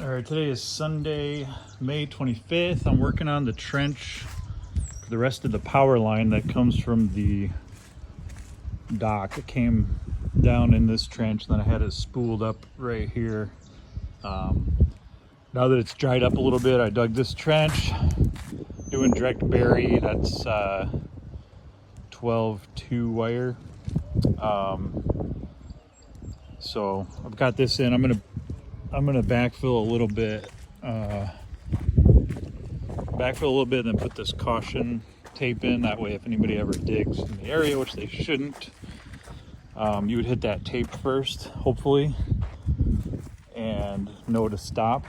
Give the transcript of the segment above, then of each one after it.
All right, today is Sunday, May 25th. I'm working on the trench for the rest of the power line that comes from the dock. It came down in this trench, and then I had it spooled up right here. Now that it's dried up a little bit, I dug this trench, doing direct bury. That's 12-2 wire. So I've got this in. I'm gonna backfill a little bit, and then put this caution tape in. That way, if anybody ever digs in the area, which they shouldn't, you would hit that tape first, hopefully, and know to stop.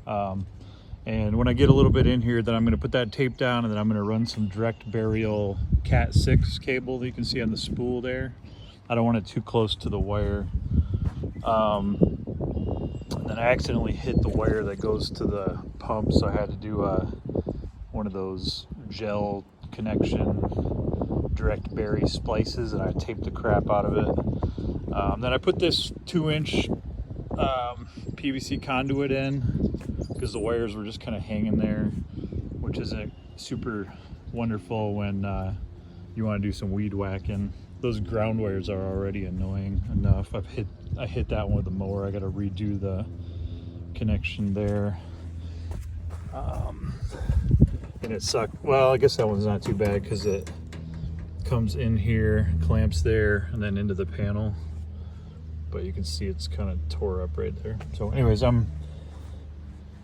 And when I get a little bit in here, then I'm going to put that tape down, and then I'm going to run some direct burial Cat 6 cable that you can see on the spool there. I don't want it too close to the wire. And then I accidentally hit the wire that goes to the pump, so I had to do one of those gel connection direct bury splices, and I taped the crap out of it. Then I put this 2-inch PVC conduit in because the wires were just kind of hanging there, which isn't super wonderful when you want to do some weed whacking. Those ground wires are already annoying enough. I hit that one with the mower. I got to redo the connection there, and it sucked. Well, I guess that one's not too bad because it comes in here, clamps there, and then into the panel. But you can see it's kind of tore up right there. So anyways, I'm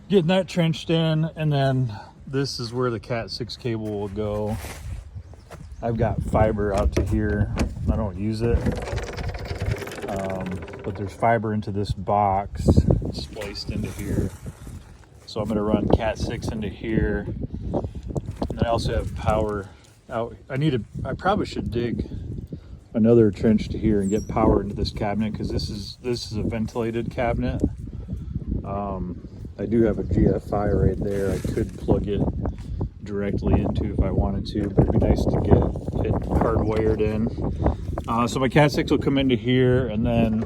getting that trenched in, and then this is where the Cat 6 cable will go. I've got fiber out to here. I don't use it, but there's fiber into this box spliced into here. So I'm gonna run Cat 6 into here. And I also have power out. I probably should dig another trench to here and get power into this cabinet, because this is a ventilated cabinet. I do have a GFI right there. I could plug it directly into if I wanted to, but it'd be nice to get it hardwired in. So my Cat 6 will come into here, and then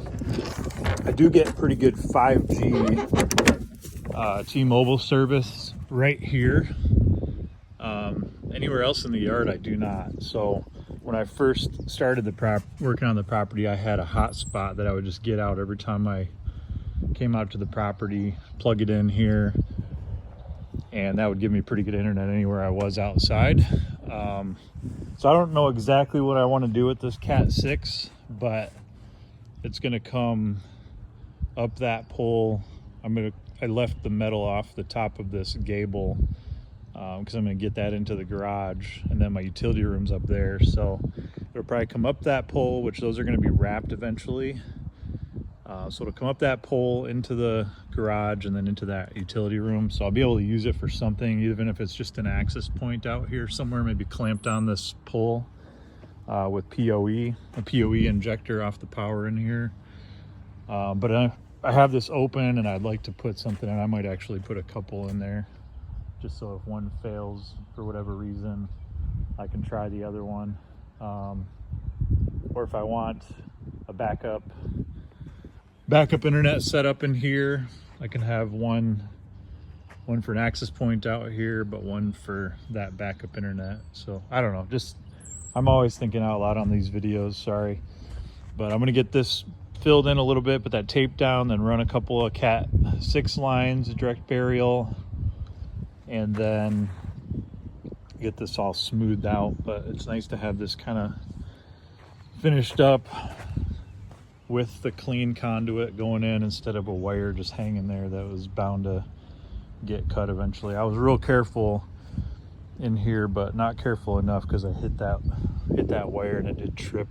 I do get pretty good 5G T-Mobile service right here. Anywhere else in the yard I do not. So when I first started working on the property, I had a hotspot that I would just get out every time I came out to the property, plug it in here, and that would give me pretty good internet anywhere I was outside. So I don't know exactly what I want to do with this Cat 6, but it's going to come up that pole. I left the metal off the top of this gable because I'm going to get that into the garage, and then my utility room's up there. So it'll probably come up that pole, which those are going to be wrapped eventually. So it'll come up that pole into the garage and then into that utility room. So I'll be able to use it for something, even if it's just an access point out here somewhere, maybe clamped on this pole with a PoE injector off the power in here. But I have this open, and I'd like to put something in. I might actually put a couple in there, just so if one fails for whatever reason, I can try the other one. Or if I want a backup internet setup in here, I can have one for an access point out here, but one for that backup internet. So I don't know, I'm always thinking out loud on these videos, sorry. But I'm gonna get this filled in a little bit, put that tape down, then run a couple of Cat 6 lines, direct burial, and then get this all smoothed out. But it's nice to have this kind of finished up with the clean conduit going in instead of a wire just hanging there that was bound to get cut eventually. I was real careful in here, but not careful enough, because I hit that wire, and it did trip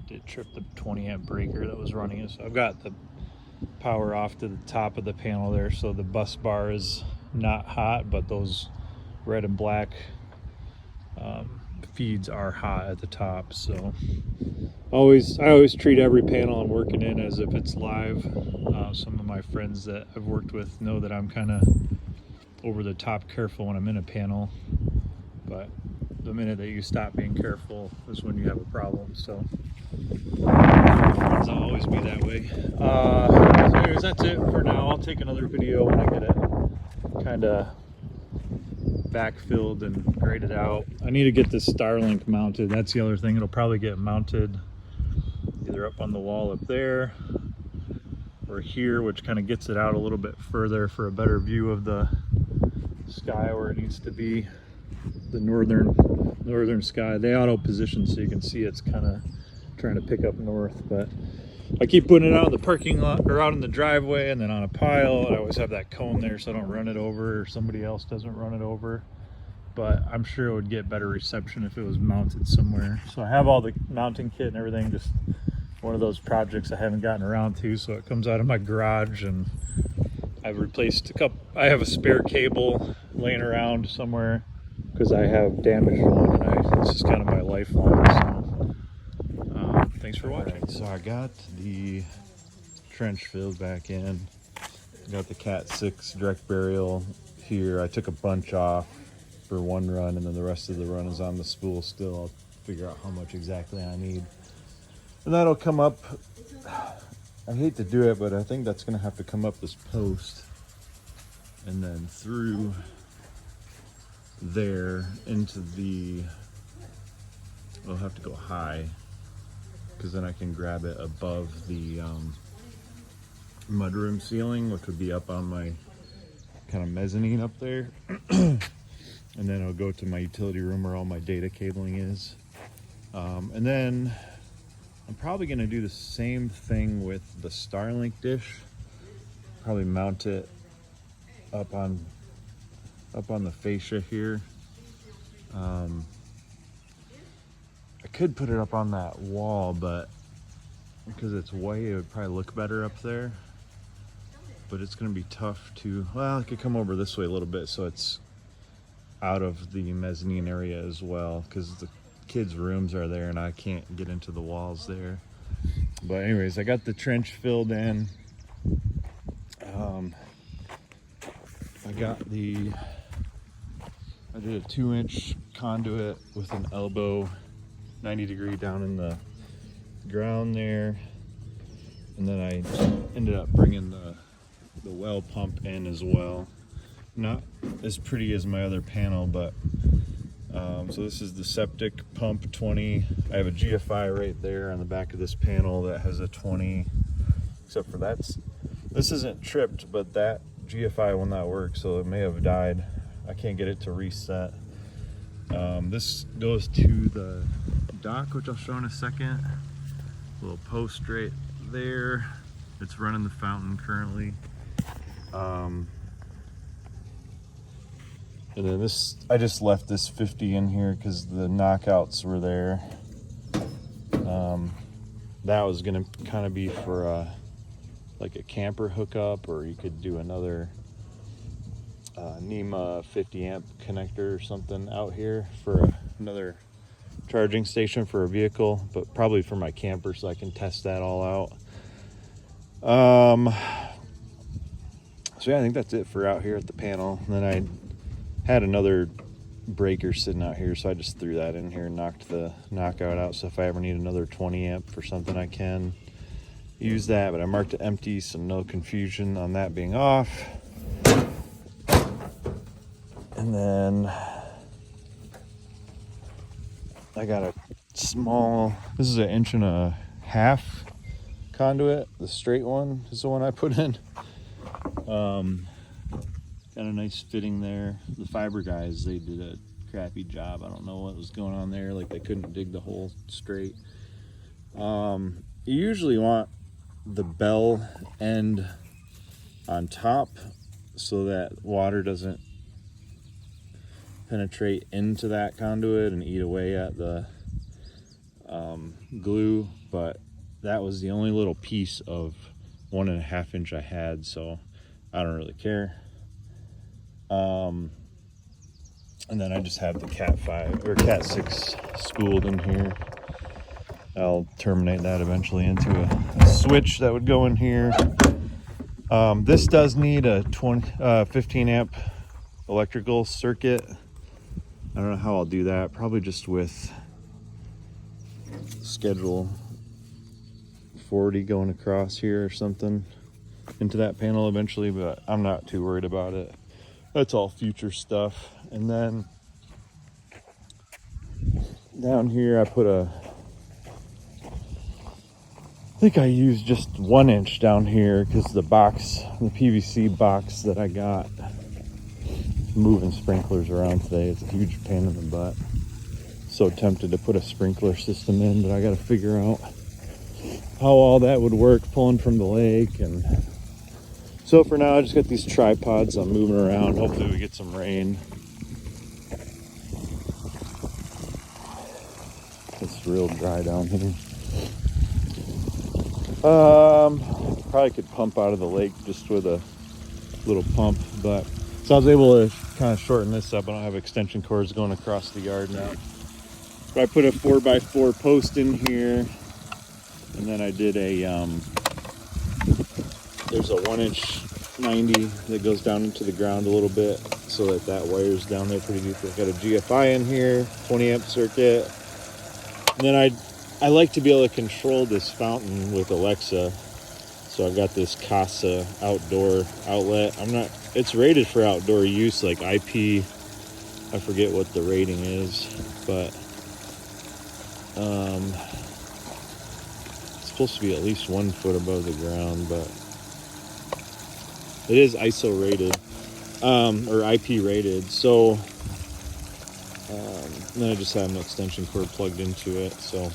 the 20 amp breaker that was running it. So I've got the power off to the top of the panel there, so the bus bar is not hot, but those red and black feeds are hot at the top. So I always treat every panel I'm working in as if it's live. Some of my friends that I've worked with know that I'm kind of over the top careful when I'm in a panel, but the minute that you stop being careful is when you have a problem. So It's will always be that way. So anyways, that's it for now. I'll take another video when I get it kind of backfilled and graded out. I need to get this Starlink mounted. That's the other thing. It'll probably get mounted either up on the wall up there or here, which kind of gets it out a little bit further for a better view of the sky where it needs to be. The northern sky. They auto position so you can see it's kind of trying to pick up north, but I keep putting it out in the parking lot or out in the driveway and then on a pile. I always have that cone there so I don't run it over or somebody else doesn't run it over. But I'm sure it would get better reception if it was mounted somewhere. So I have all the mounting kit and everything, just one of those projects I haven't gotten around to, so it comes out of my garage, and I've replaced a couple. I have a spare cable laying around somewhere because I have damaged one, and it's just kind of my lifeline. So thanks for watching. Right, so I got the trench filled back in. Got the Cat 6 direct burial here. I took a bunch off for one run, and then the rest of the run is on the spool still. I'll figure out how much exactly I need. And that'll come up, I hate to do it, but I think that's gonna have to come up this post and then through there into the, I'll have to go high because then I can grab it above the mudroom ceiling, which would be up on my kind of mezzanine up there. And then it'll go to my utility room where all my data cabling is. And then I'm probably going to do the same thing with the Starlink dish. Probably mount it up on the fascia here. I could put it up on that wall, but because it's white, it would probably look better up there. But it's going to be tough to, well, I could come over this way a little bit so it's out of the mezzanine area as well, because the kids' rooms are there and I can't get into the walls there. But anyways, I got the trench filled in. I did a 2-inch conduit with an elbow 90 degree down in the ground there, and then I ended up bringing the well pump in as well. Not as pretty as my other panel, but so this is the septic pump 20. I have a GFI right there on the back of this panel that has a 20, except for this isn't tripped, but that GFI will not work, so it may have died. I can't get it to reset. This goes to the dock, which I'll show in a second. Little post right there. It's running the fountain currently. And then this, I just left this 50 in here because the knockouts were there. That was gonna kind of be for like a camper hookup, or you could do another NEMA 50 amp connector or something out here for another charging station for a vehicle, but probably for my camper so I can test that all out. So yeah, I think that's it for out here at the panel. And then I had another breaker sitting out here, so I just threw that in here and knocked the knockout out, so if I ever need another 20 amp for something I can use that. But I marked it empty, so no confusion on that being off. And then I got a small, this is 1.5 inch conduit. The straight one is the one I put in. Got a nice fitting there. The fiber guys, they did a crappy job. I don't know what was going on there. Like, they couldn't dig the hole straight. You usually want the bell end on top so that water doesn't penetrate into that conduit and eat away at the glue, but that was the only little piece of 1.5 inch I had, so I don't really care. And then I just have the Cat 5 or Cat 6 spooled in here. I'll terminate that eventually into a switch that would go in here. This does need a 15 amp electrical circuit. I don't know how I'll do that. Probably just with schedule 240 going across here or something into that panel eventually, but I'm not too worried about it. That's all future stuff. And then down here I put I think I used just 1 inch down here because the PVC box that I got, moving sprinklers around today, it's a huge pain in the butt. So tempted to put a sprinkler system in, but I got to figure out how all that would work pulling from the lake. And so for now I just got these tripods I'm moving around. Hopefully we get some rain. It's real dry down here. Probably could pump out of the lake just with a little pump, but so I was able to kind of shorten this up. I don't have extension cords going across the yard now. But I put a 4x4 post in here, and then I did there's a 1 inch 90 that goes down into the ground a little bit so that wire's down there pretty deep. I've got a GFI in here, 20 amp circuit. And then I like to be able to control this fountain with Alexa. So I've got this Casa outdoor outlet. It's rated for outdoor use, like IP. I forget what the rating is, but it's supposed to be at least 1 foot above the ground, but it is ISO rated, or IP rated. So then I just have an extension cord plugged into it. So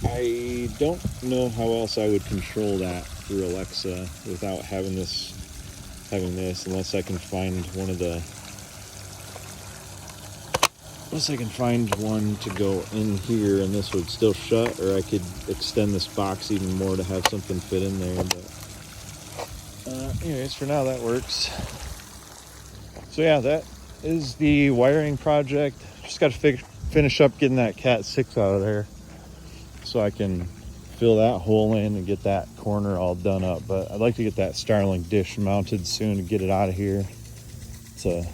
I don't know how else I would control that through Alexa without having this, unless I can find one to go in here and this would still shut, or I could extend this box even more to have something fit in there. But anyways, for now that works. So yeah, that is the wiring project. Just got to finish up getting that Cat 6 out of there so I can fill that hole in and get that corner all done up. But I'd like to get that Starlink dish mounted soon to get it out of here. It's a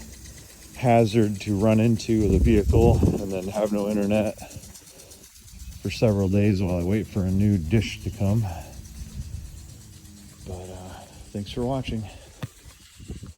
hazard to run into with a vehicle and then have no internet for several days while I wait for a new dish to come. But thanks for watching.